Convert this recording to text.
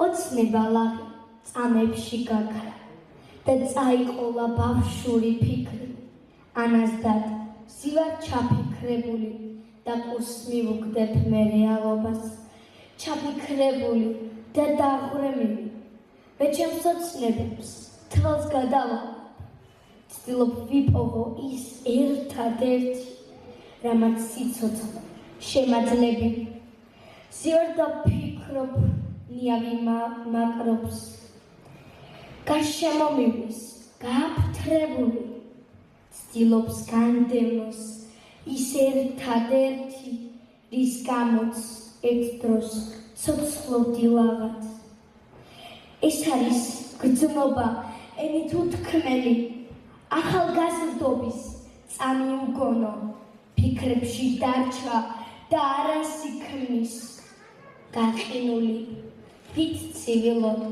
ოცნება ლაღი წამებში გაქრა და წაიყოლა ბავშვური ფიქრი. ანაზდად ვსივარ ჩაფიქრებული და კურს მივუგდებ მე რეალობას. ჩაფიქრებული და დაღვრემილი მე ჩემს ოცნებებს თვალს გადავაყრებ. ვცდილობ ვიპოვო ის ერთადერთი, რამაც სიცოცხლე შემაძლებელია. ზიარ და ფიქრობ ნიავი მაკრობს. გარშემო მივლის გააფთრებული, ვცდილობს განდევნოს ის ერთადერთი, რის გამოც ერთ დროს ცოცხლობდი ლაღად. ეს არის გრძნობა ენით უთქმელი, ახალგაზრდობის წამი უგონო, ფიქრებში დარჩა და არასი ქმნის, გაყინული ვით ცივილოდ